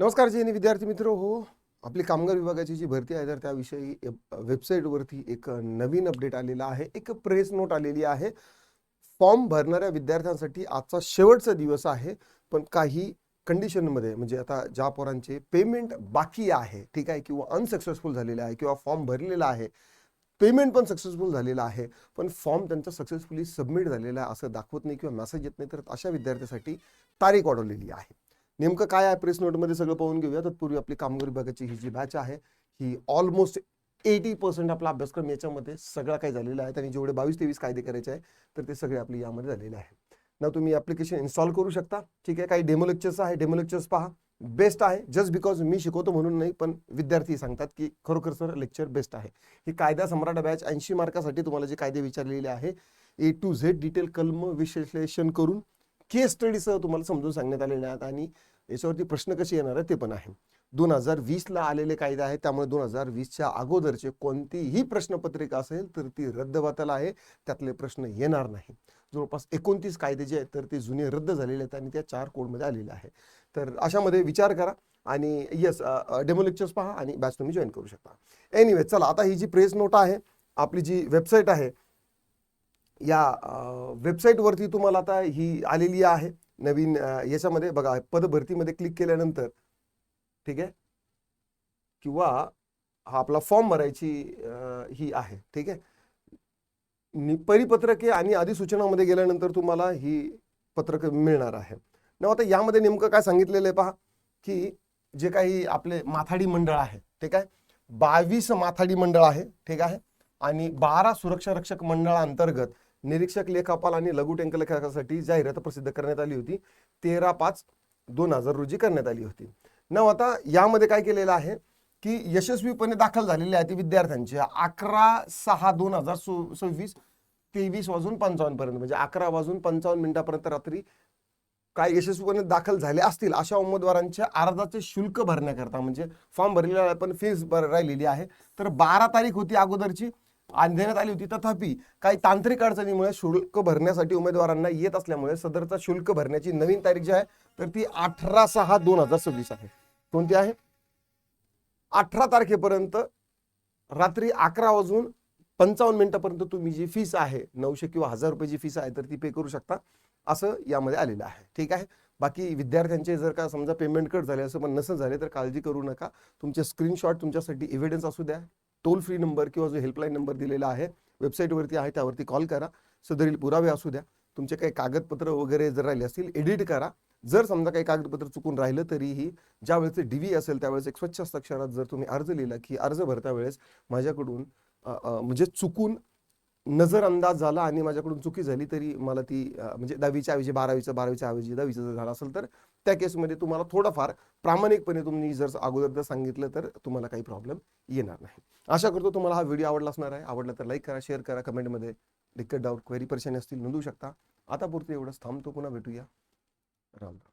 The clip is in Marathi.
नमस्कार जी विद्यार्थी मित्र हो. आपली कामगार विभागाची जी भरती आहे तर त्याविषयी वेबसाईटवरती एक नवीन अपडेट आलेला आहे. एक प्रेस नोट आलेली आहे. फॉर्म भरणाऱ्या विद्यार्थ्यांसाठी आजचा शेवटचा दिवस आहे, पण काही कंडिशनमध्ये म्हणजे आता ज्या पोरांचे पेमेंट बाकी आहे, ठीक आहे, किंवा अनसक्सेसफुल झालेले आहे किंवा फॉर्म भरलेला आहे, पेमेंट पण सक्सेसफुल झालेला आहे, पण फॉर्म त्यांचा सक्सेसफुली सबमिट झालेला आहे असं दाखवत नाही किंवा मेसेज येत नाही, तर अशा विद्यार्थ्यांसाठी तारीख वाढवलेली आहे. नेमकं काय आहे प्रेस नोटमध्ये सगळं पाहून घेऊया. तत्पूर्वी आपली कामगार विभागाची ही जी बॅच आहे ही ऑलमोस्ट 80% आपला अभ्यासक्रम याच्यामध्ये सगळा काही झालेला आहे आणि जेवढे 22-23 कायदे करायचे आहे तर ते सगळे आपले यामध्ये झालेले आहे ना. तुम्ही ऍप्लिकेशन इन्स्टॉल करू शकता, ठीक आहे. काही डेमो लेक्चर्स आहे, डेमो लेक्चर्स पहा. बेस्ट आहे जस्ट बिकॉज मी शिकवतो म्हणून नाही, पण विद्यार्थी सांगतात की खरोखर सर लेक्चर बेस्ट आहे. ही कायदा सम्राट बॅच 80 मार्कासाठी तुम्हाला जे कायदे विचारलेले आहे A to Z डिटेल कलम विश्लेषण करून केस स्टडीसह तुम्हाला समजून सांगण्यात आलेले आहेत आणि याच्यावरती प्रश्न कसे येणार आहे ते पण आहे. 2020ला आलेले कायदे आहेत, त्यामुळे 2020च्या अगोदरचे कोणतीही प्रश्नपत्रिका असेल तर ती रद्दबातल आहे, त्यातले प्रश्न येणार नाही. जवळपास 29 कायदे जे आहेत तर ते जुने रद्द झालेले आहेत आणि त्या 4 कोडमध्ये आलेले आहे. तर अशामध्ये विचार करा आणि येस डेमो लेक्चर्स पहा आणि बॅच तुम्ही जॉईन करू शकता. एनिवे चला, आता ही जी प्रेस नोट आहे, आपली जी वेबसाईट आहे, या वेबसाईटवरती तुम्हाला आता ही आलेली आहे नवीन. याच्यामध्ये बघा पदभरतीमध्ये क्लिक केल्यानंतर, ठीक आहे, किंवा हा आपला फॉर्म भरायची ही आहे, ठीक आहे. परिपत्रके आणि अधिसूचनामध्ये गेल्यानंतर तुम्हाला ही पत्रक मिळणार आहे ना. आता यामध्ये नेमकं काय सांगितलेलं आहे पहा, की जे काही आपले माथाडी मंडळ आहे, ठीक आहे, 22 माथाडी मंडळ आहे, ठीक आहे, आणि 12 सुरक्षा रक्षक मंडळांतर्गत निरीक्षक, लेखापाल आणि लघु टंकलेखकासाठी जाहिरात प्रसिद्ध करण्यात आली होती. 13/5/2000 रोजी करण्यात आली होती ना. आता यामध्ये काय केलेलं आहे की यशस्वीपणे दाखल झालेले आहेत विद्यार्थ्यांचे 11/6/2026 23:55 पर्यंत, म्हणजे 11:55 पर्यंत रात्री काय यशस्वीपणे दाखल झाले असतील अशा उमेदवारांच्या अर्जाचे शुल्क भरण्याकरता, म्हणजे फॉर्म भरलेला आहे पण फीस राहिलेली आहे, तर 12 तारीख होती अगोदरची आणि देण्यात आली होती. तथापि काही तांत्रिक अडचणीमुळे शुल्क भरण्यासाठी उमेदवारांना येत असल्यामुळे सदरचा शुल्क भरण्याची नवीन तारीख जी आहे तर ती 18/6/2026 आहे. कोणती आहे? 18 तारखेपर्यंत रात्री 11:55 पर्यंत तुम्ही जी फीस आहे 900 किंवा 1000 रुपये जी फीस आहे तर ती पे करू शकता, असं यामध्ये आलेलं आहे, ठीक आहे. बाकी विद्यार्थ्यांचे जर का समजा पेमेंट कट झाले असं पण नसेल झाले तर काळजी करू नका. तुमचे स्क्रीनशॉट तुमच्यासाठी एव्हिडन्स असू द्या. टोल फ्री नंबर किंवा जो हेल्पलाईन नंबर दिलेला आहे वेबसाईटवरती आहे त्यावरती कॉल करा. सदरील पुरावे असू द्या. तुमचे काही कागदपत्र वगैरे जर राहिले असतील एडिट करा. जर समजा काही कागदपत्र चुकून राहिलं तरीही ज्या वेळेस DV असेल त्यावेळेस एक स्वच्छ हस्ताक्षरात जर तुम्ही अर्ज लिहिला की अर्ज भरता वेळेस माझ्याकडून म्हणजे चुकून नजरअंदाज झाला आणि माझ्याकडून चुकी झाली तरी मला ती म्हणजे 10वीच्या ऐवजी 12वीच्या ऐवजी 10वीचं जर झालं असेल तर त्या केसमध्ये तुम्हाला थोडंफार प्रामाणिकपणे तुम्ही जर अगोदर जर सांगितलं तर तुम्हाला काही प्रॉब्लेम येणार नाही. आशा करतो तुम्हाला हा व्हिडिओ आवडला असणार आहे. आवडला तर लाईक करा, शेअर करा, कमेंटमध्ये दिक्कत, डाऊट, क्वेरी, परेशानी असतील नोंदवू शकता. आता पुरते एवढंच थांबतो, पुन्हा भेटूया. राम राम.